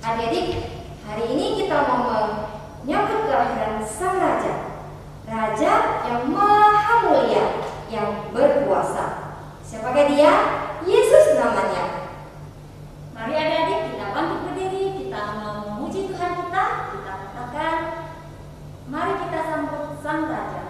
Adik-adik, hari ini kita mau menyambut kelahiran Sang Raja, Raja yang maha mulia, yang berkuasa. Siapakah dia? Yesus namanya. Mari adik-adik kita bangkit berdiri, kita mau memuji Tuhan kita katakan, mari kita sambut Sang Raja.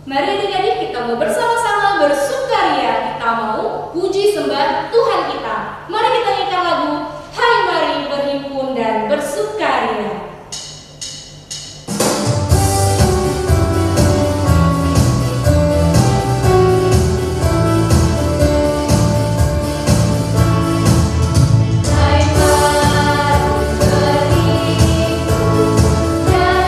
Mari adik-adik kita mau bersama-sama bersukaria, kita mau puji sembah Tuhan kita. Mari kita nyanyikan lagu Hai Mari Berhimpun dan Bersukaria. Hai mari berhimpun dan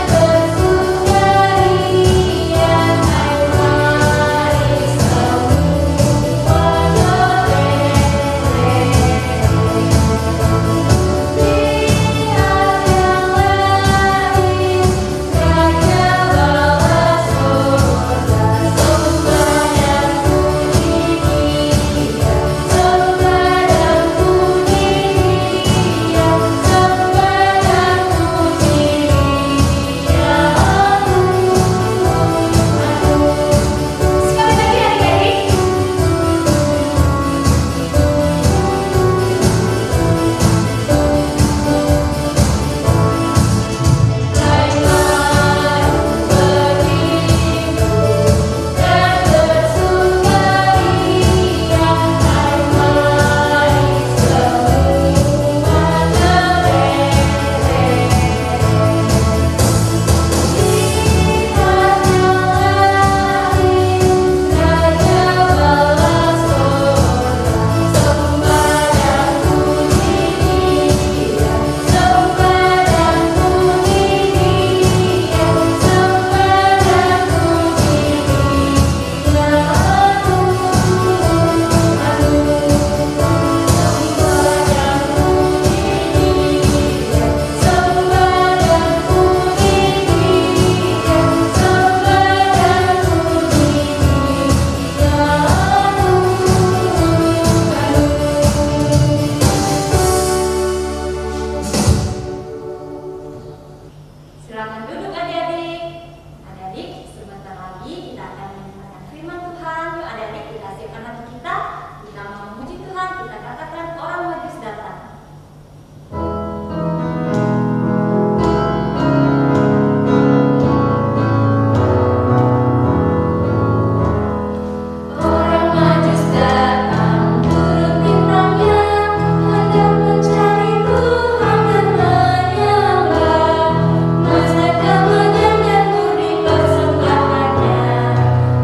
siapkan hati kita mau memuji Tuhan, kita katakan orang majus datang. Orang majus datang, turun bintangnya, hendak mencari Tuhan dan menyembah. Masa kemenyan dan murni persembahkannya,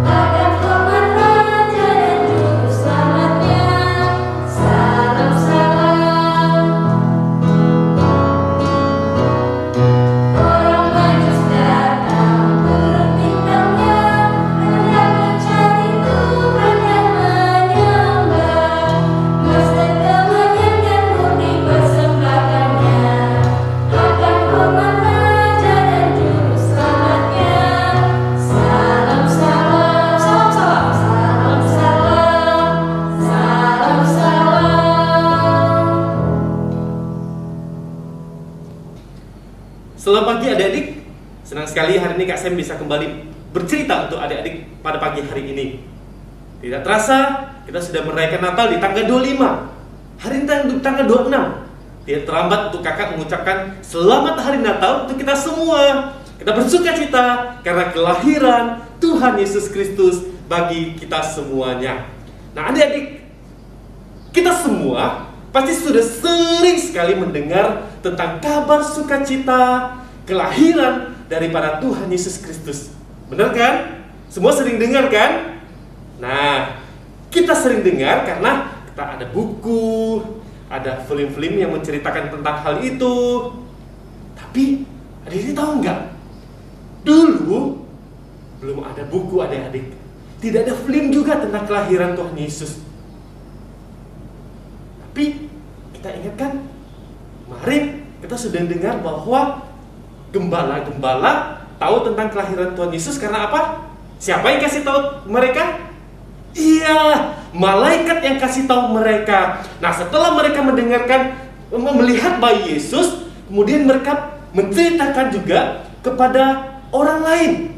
akan hormat Raja dan Juru Selamatnya. Salam salam. Orang majus datang, turun bintangnya, hendak mencari Tuhan dan menyembah. Masa kemenyan dan murni persembahkannya, akan hormat Raja dan Juru Selamatnya. Salam salam, salam salam, salam salam, salam salam. Selamat pagi adik-adik. Senang sekali hari ini Kak Sam bisa kembali bercerita untuk adik-adik pada pagi hari ini. Tidak terasa kita sudah merayakan Natal di tanggal 25. Hari ini tanggal 26. Tidak terlambat untuk kakak mengucapkan selamat hari Natal untuk kita semua. Kita bersuka cita karena kelahiran Tuhan Yesus Kristus bagi kita semuanya. Nah adik-adik, kita semua pasti sudah sering sekali mendengar tentang kabar sukacita kelahiran daripada Tuhan Yesus Kristus. Benar kan? Semua sering dengar kan? Nah, kita sering dengar karena kita ada buku, ada film-film yang menceritakan tentang hal itu. Tapi, adik-adik tahu nggak? Dulu belum ada buku adik-adik. Tidak ada film juga tentang kelahiran Tuhan Yesus. Tapi kita ingatkan, kemarin kita sudah dengar bahwa gembala-gembala tahu tentang kelahiran Tuhan Yesus karena apa? Siapa yang kasih tahu mereka? Iya, malaikat yang kasih tahu mereka. Nah, setelah mereka melihat bayi Yesus, kemudian mereka menceritakan juga kepada orang lain.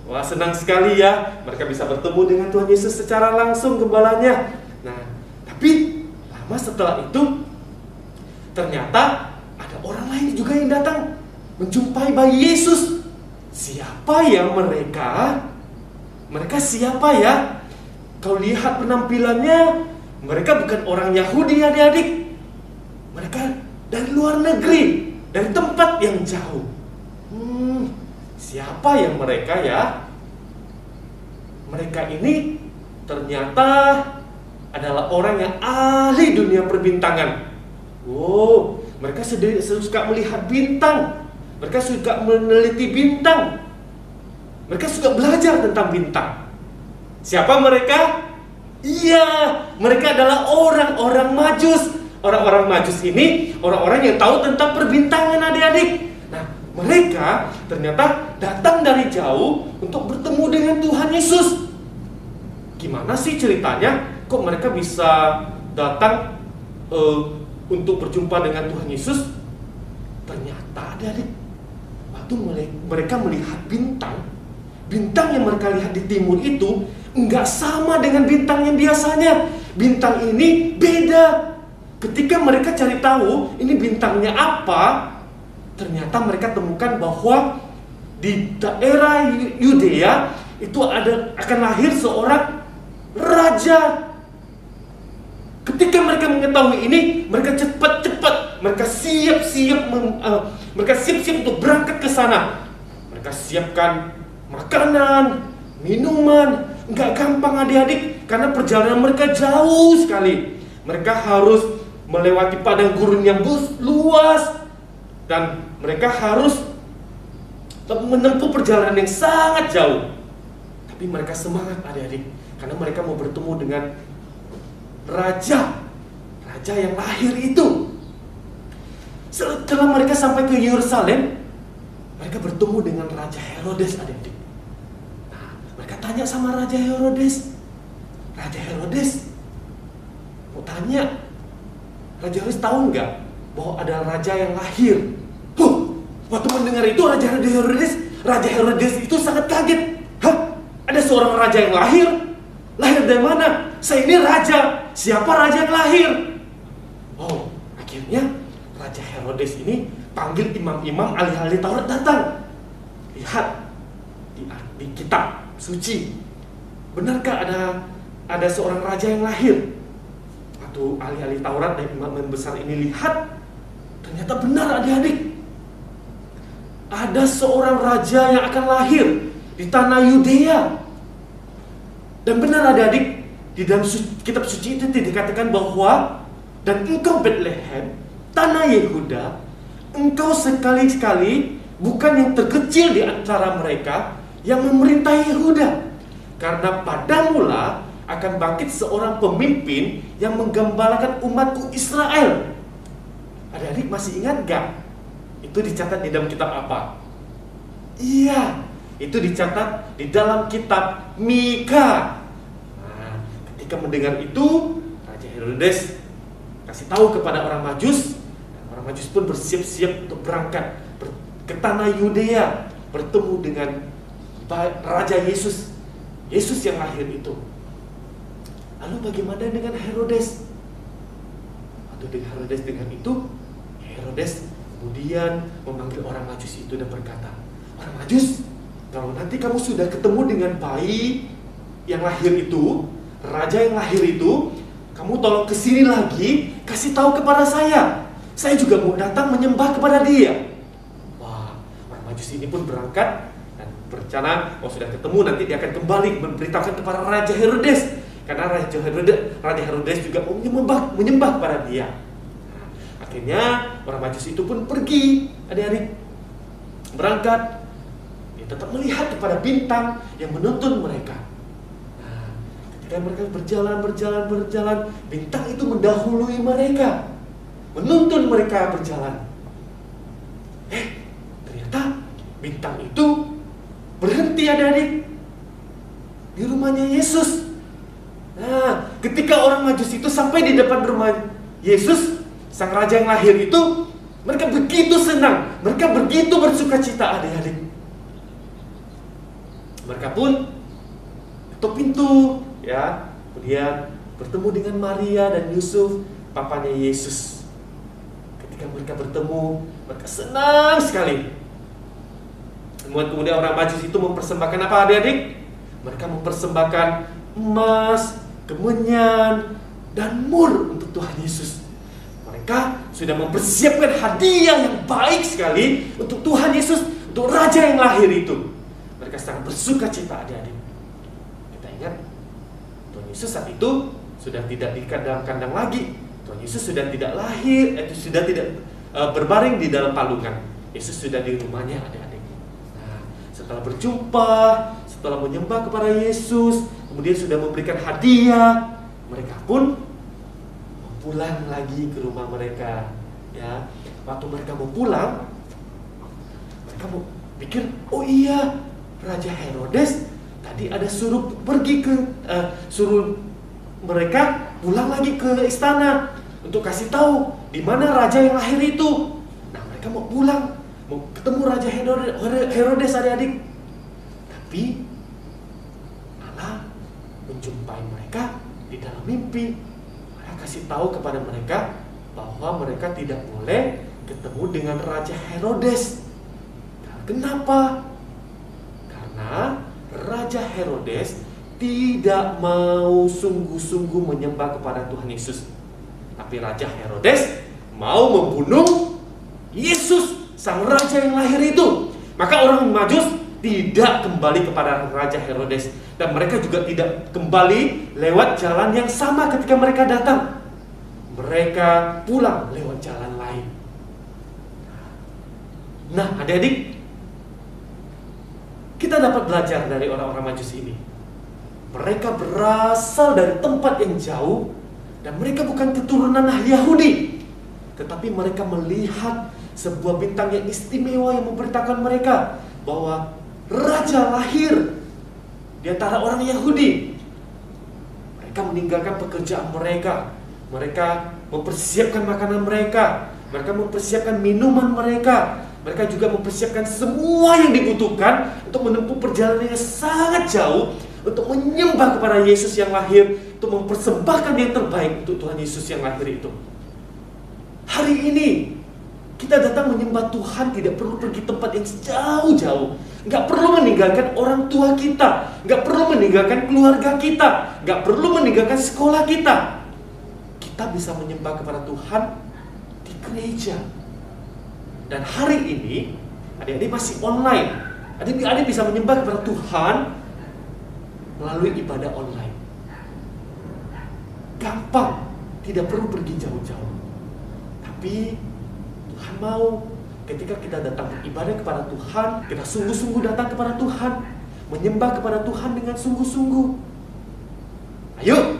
Wah, senang sekali ya, mereka bisa bertemu dengan Tuhan Yesus secara langsung gembalanya. Nah, tapi lama setelah itu ternyata ada orang lain juga yang datang menjumpai bayi Yesus. Siapa ya mereka? Mereka siapa ya? Kau lihat penampilannya, mereka bukan orang Yahudi adik-adik. Mereka dari luar negeri, dari tempat yang jauh. Siapa yang mereka ya? Mereka ini ternyata adalah orang yang ahli dunia perbintangan. Oh, mereka suka melihat bintang. Mereka suka meneliti bintang. Mereka suka belajar tentang bintang. Siapa mereka? Iya, mereka adalah orang-orang Majus. Orang-orang Majus ini orang-orang yang tahu tentang perbintangan adik-adik. Nah, mereka ternyata datang dari jauh untuk bertemu dengan Tuhan Yesus. Gimana sih ceritanya? Kok mereka bisa datang untuk berjumpa dengan Tuhan Yesus? Ternyata adik-adik, waktu mereka melihat bintang yang mereka lihat di timur itu enggak sama dengan bintang yang biasanya. Bintang ini beda. Ketika mereka cari tahu ini bintangnya apa, ternyata mereka temukan bahwa di daerah Yudea itu akan lahir seorang raja. Ketika mereka mengetahui ini, mereka cepat-cepat, mereka siap-siap untuk berangkat ke sana. Mereka siapkan makanan, minuman. Enggak gampang adik-adik, karena perjalanan mereka jauh sekali. Mereka harus melewati padang gurun yang luas, dan mereka harus menempuh perjalanan yang sangat jauh. Tapi mereka semangat adik-adik, karena mereka mau bertemu dengan raja yang lahir itu. Setelah mereka sampai ke Yerusalem, mereka bertemu dengan Raja Herodes adik-adik. Nah, mereka tanya sama Raja Herodes. Raja Herodes mau tanya, Raja Herodes tahu nggak bahwa ada raja yang lahir? Waktu mendengar itu Raja Herodes itu sangat kaget. Hah? Ada seorang raja yang lahir? Lahir dari mana? Saya ini raja. Siapa raja yang lahir? Oh, akhirnya Raja Herodes ini panggil imam-imam ahli-ahli Taurat datang. Lihat di kitab suci, benarkah ada seorang raja yang lahir? Waktu ahli-ahli Taurat dan imam besar ini lihat, ternyata benar adik-adik. Ada seorang raja yang akan lahir di tanah Yudea. Dan benar adik-adik, di dalam kitab suci itu dikatakan bahwa dan engkau Bethlehem, tanah Yehuda, engkau sekali-sekali bukan yang terkecil di antara mereka yang memerintah Yehuda. Karena padamulah akan bangkit seorang pemimpin yang menggembalakan umatku Israel. Adik-adik masih ingat gak? Itu dicatat di dalam kitab apa? Iya, itu dicatat di dalam kitab Mika. Nah, ketika mendengar itu, Raja Herodes kasih tahu kepada orang Majus. Orang Majus pun bersiap-siap untuk berangkat ke tanah Yudea, bertemu dengan Raja Yesus yang lahir itu. Lalu bagaimana dengan Herodes? Waktu dengan Herodes dengan itu, Herodes kemudian memanggil orang Majus itu dan berkata, orang Majus, kalau nanti kamu sudah ketemu dengan bayi yang lahir itu, raja yang lahir itu, kamu tolong kesini lagi, kasih tahu kepada saya. Saya juga mau datang menyembah kepada dia. Wah, orang Majus ini pun berangkat dan berencana, sudah ketemu, nanti dia akan kembali memberitahukan kepada Raja Herodes. Karena Raja Herodes juga mau menyembah kepada dia. Nah, akhirnya orang Majus itu pun pergi, adik-adik, berangkat. Dia tetap melihat kepada bintang yang menuntun mereka. Nah, ketika mereka berjalan, bintang itu mendahului mereka, menuntun mereka berjalan. Ternyata bintang itu berhenti, adik-adik, di rumahnya Yesus. Nah, ketika orang Majus itu sampai di depan rumah Yesus, sang raja yang lahir itu, mereka begitu senang, mereka begitu bersukacita, adik-adik. Mereka pun ketuk pintu, ya, kemudian bertemu dengan Maria dan Yusuf, papanya Yesus. Ketika mereka bertemu, mereka senang sekali. Kemudian orang Majus itu mempersembahkan apa, adik-adik? Mereka mempersembahkan emas, kemenyan, dan mur untuk Tuhan Yesus. Mereka sudah mempersiapkan hadiah yang baik sekali untuk Tuhan Yesus, untuk Raja yang lahir itu. Mereka sangat bersuka cita, adik-adik. Kita ingat, Tuhan Yesus saat itu sudah tidak di dalam kandang lagi. Tuhan Yesus sudah tidak lahir, sudah tidak berbaring di dalam palungan. Yesus sudah di rumahnya, adik-adik. Nah, setelah berjumpa, setelah menyembah kepada Yesus, kemudian sudah memberikan hadiah, mereka pun pulang lagi ke rumah mereka. Ya, waktu mereka mau pulang, mereka mau pikir, oh iya, Raja Herodes tadi ada suruh suruh mereka pulang lagi ke istana untuk kasih tahu di mana raja yang lahir itu. Nah, mereka mau pulang, mau ketemu Raja Herodes, adik-adik. Tapi Allah menjumpai mereka di dalam mimpi. Allah kasih tahu kepada mereka bahwa mereka tidak boleh ketemu dengan Raja Herodes. Kenapa? Karena Raja Herodes tidak mau sungguh-sungguh menyembah kepada Tuhan Yesus. Tapi Raja Herodes mau membunuh Yesus, sang raja yang lahir itu. Maka orang Majus tidak kembali kepada Raja Herodes, dan mereka juga tidak kembali lewat jalan yang sama ketika mereka datang. Mereka pulang lewat jalan lain. Nah, adik-adik, kita dapat belajar dari orang-orang Majus ini. Mereka berasal dari tempat yang jauh, dan mereka bukan keturunan Yahudi, tetapi mereka melihat sebuah bintang yang istimewa yang memberitakan mereka bahwa raja lahir di antara orang Yahudi. Mereka meninggalkan pekerjaan mereka, mereka mempersiapkan makanan mereka, mereka mempersiapkan minuman mereka, mereka juga mempersiapkan semua yang dibutuhkan untuk menempuh perjalanan yang sangat jauh untuk menyembah kepada Yesus yang lahir, untuk mempersembahkan yang terbaik untuk Tuhan Yesus yang lahir itu. Hari ini kita datang menyembah Tuhan tidak perlu pergi tempat yang jauh-jauh. Nggak perlu meninggalkan orang tua kita, nggak perlu meninggalkan keluarga kita, nggak perlu meninggalkan sekolah kita. Kita bisa menyembah kepada Tuhan di gereja. Dan hari ini adik-adik masih online. Adik-adik bisa menyembah kepada Tuhan melalui ibadah online. Gampang, tidak perlu pergi jauh-jauh. Tapi Tuhan mau ketika kita datang beribadah kepada Tuhan, kita sungguh-sungguh datang kepada Tuhan, menyembah kepada Tuhan dengan sungguh-sungguh. Ayo,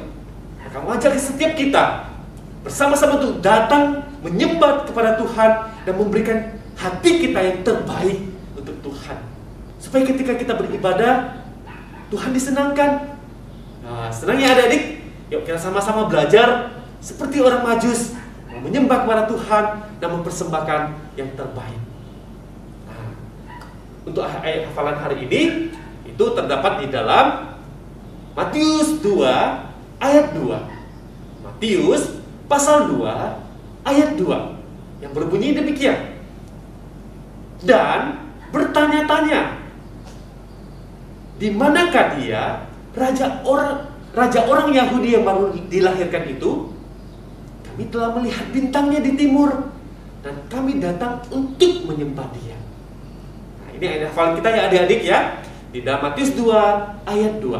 kamu ajak setiap kita bersama-sama untuk datang menyembah kepada Tuhan dan memberikan hati kita yang terbaik untuk Tuhan. Supaya ketika kita beribadah, Tuhan disenangkan. Nah, senang ya adik-adik? Yuk kita sama-sama belajar seperti orang Majus, menyembah kepada Tuhan dan mempersembahkan yang terbaik. Nah, untuk ayat hafalan hari ini itu terdapat di dalam Matius 2 ayat 2. Matius pasal 2 ayat 2 yang berbunyi demikian. Dan bertanya-tanya, di manakah dia, raja orang Yahudi yang baru dilahirkan itu? Kami telah melihat bintangnya di timur dan kami datang untuk menyembah dia. Nah, ini ayat hafalan kita ya adik-adik ya. Di dalam Matius 2 ayat 2.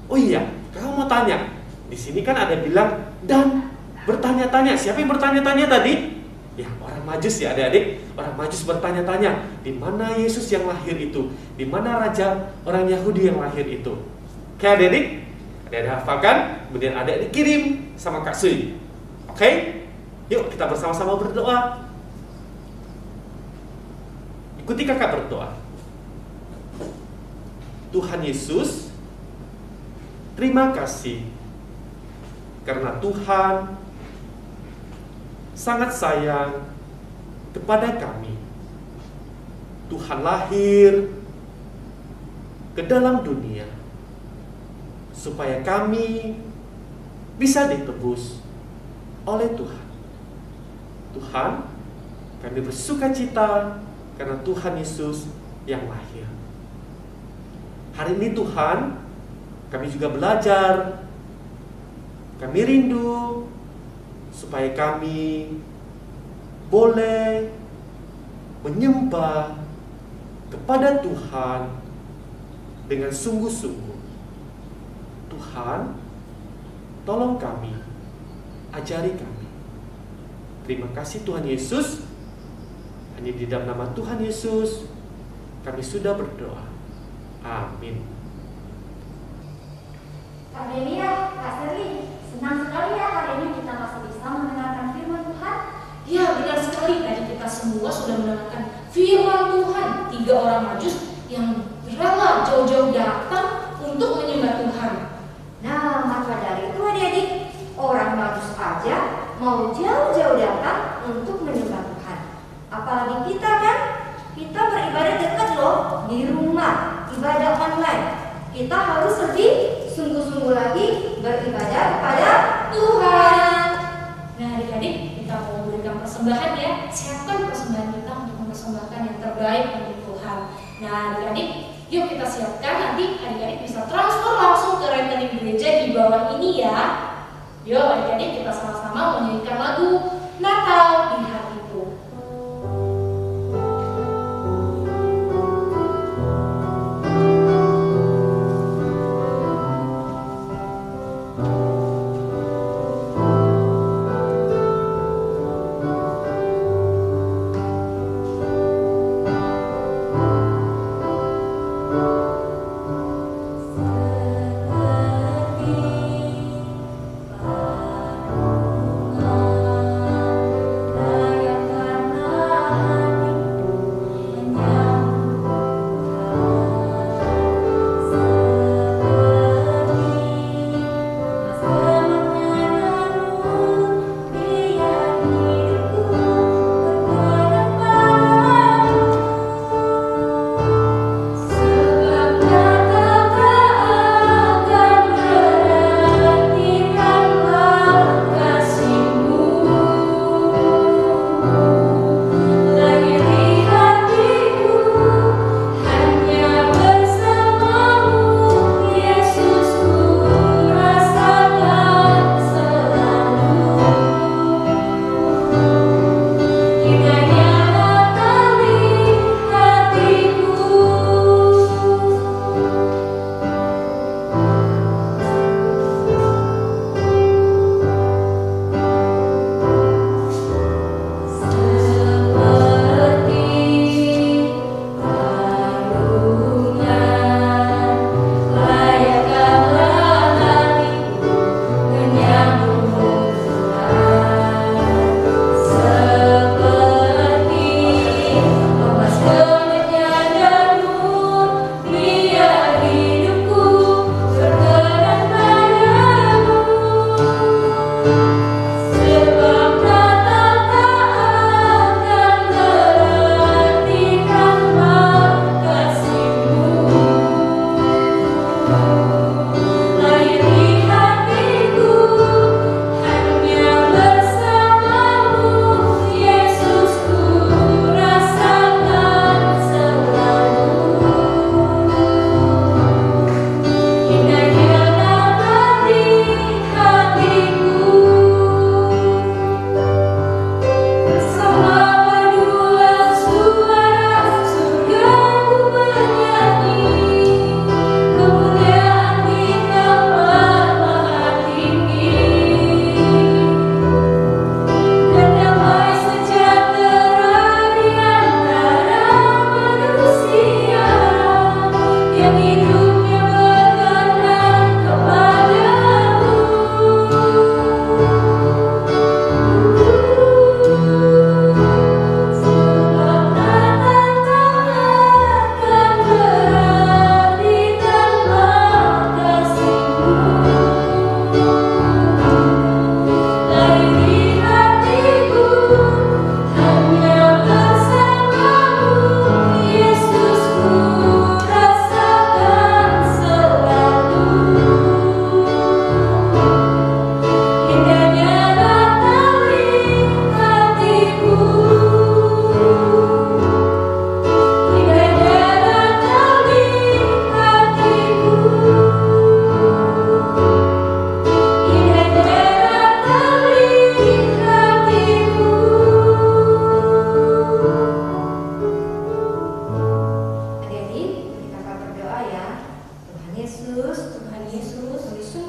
Oh iya, kamu mau tanya. Di sini kan ada bilang dan bertanya-tanya. Siapa yang bertanya-tanya tadi? Ya, orang Majus ya adik-adik. Orang Majus bertanya-tanya, di mana Yesus yang lahir itu? Di mana raja orang Yahudi yang lahir itu? Oke adik-adik? Adik-adik hafalkan, kemudian adik-adik kirim sama Kak Sui. Oke? Yuk kita bersama-sama berdoa. Ikuti kakak berdoa. Tuhan Yesus, terima kasih karena Tuhan sangat sayang kepada kami. Tuhan lahir ke dalam dunia supaya kami bisa ditebus oleh Tuhan. Tuhan, kami bersuka cita karena Tuhan Yesus yang lahir. Hari ini Tuhan, kami juga belajar, kami rindu supaya kami boleh menyembah kepada Tuhan dengan sungguh-sungguh. Tuhan, tolong kami, ajari kami. Terima kasih Tuhan Yesus. Hanya di dalam nama Tuhan Yesus kami sudah berdoa. Amin. Kak Delia, Kak Serli, senang sekali ya hari ini kita masih bisa mendengarkan firman Tuhan. Ya, benar sekali. Tadi kita semua sudah mendengarkan firman Tuhan. 3 orang Majus yang rela jauh-jauh datang untuk menyembah Tuhan. Nah, maka dari itu adik-adik, orang Majus aja mau jauh-jauh datang untuk menyembah Tuhan. Apalagi kita kan, kita beribadah dekat loh, di rumah, ibadah online. Kita harus lebih sungguh-sungguh lagi beribadah kepada Tuhan. Nah, adik-adik, kita mau berikan persembahan ya. Siapkan persembahan kita untuk mempersembahkan yang terbaik untuk Tuhan. Nah, adik-adik, yuk kita siapkan. Nanti adik-adik bisa transfer langsung ke rekening gereja di bawah ini ya. Yuk adik-adik, kita sama-sama menyanyikan lagu Natal di Hatiku. Seperti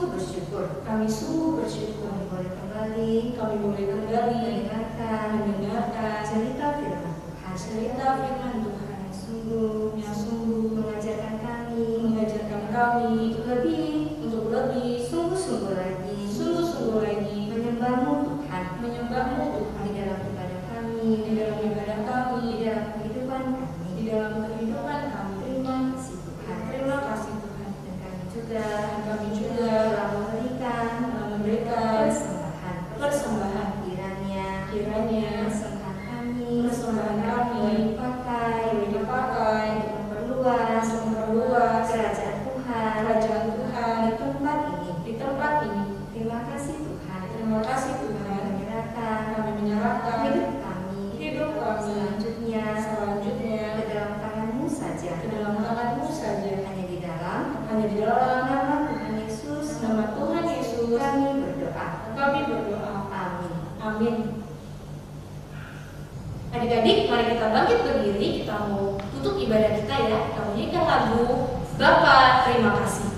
sungguh bersyukur. Kami sungguh bersyukur. Kami boleh kembali mendengarkan cerita firman Tuhan. cerita firman Tuhan yang sungguh mengajarkan kami untuk lebih sungguh-sungguh lagi menyembahmu Tuhan Tuhan di dalam ibadah kami, di dalam ibadah kami, di dalam kehidupan kami. di dalam kehidupan kami. Terima kasih Tuhan. Terima kasih Tuhan. Dan kami juga telah memberikan persembahan kiranya persembahan kami dipakai untuk memperluas kerajaan Tuhan di tempat ini. Terima kasih Tuhan. Terima kasih Tuhan. Kami menyerahkan hidup kami selanjutnya ke dalam tangan-Mu saja. Hanya di dalam nama Tuhan Yesus kami berdoa. Amin. Amin. Adik-adik, mari kita bangkit berdiri. Kita mau tutup ibadah kita ya. Kita menyanyikan lagu Bapa Terima Kasih.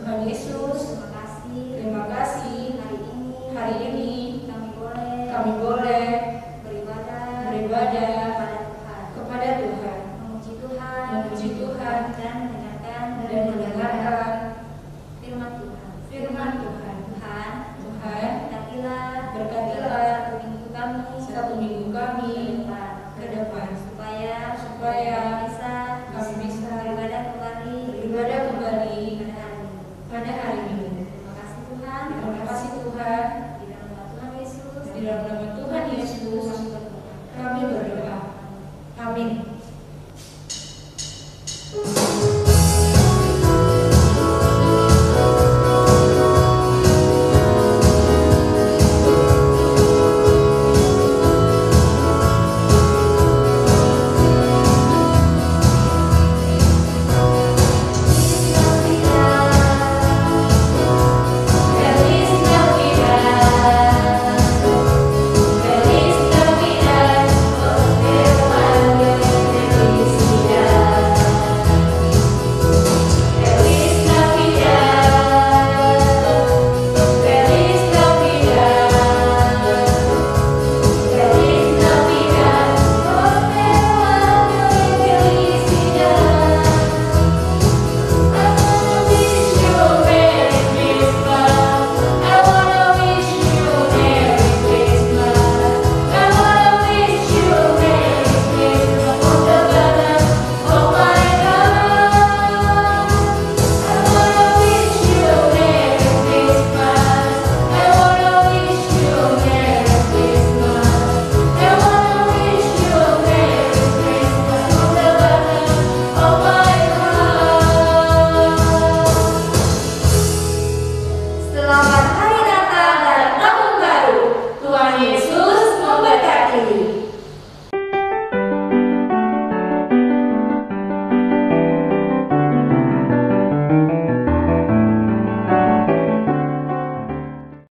Tuhan Yesus,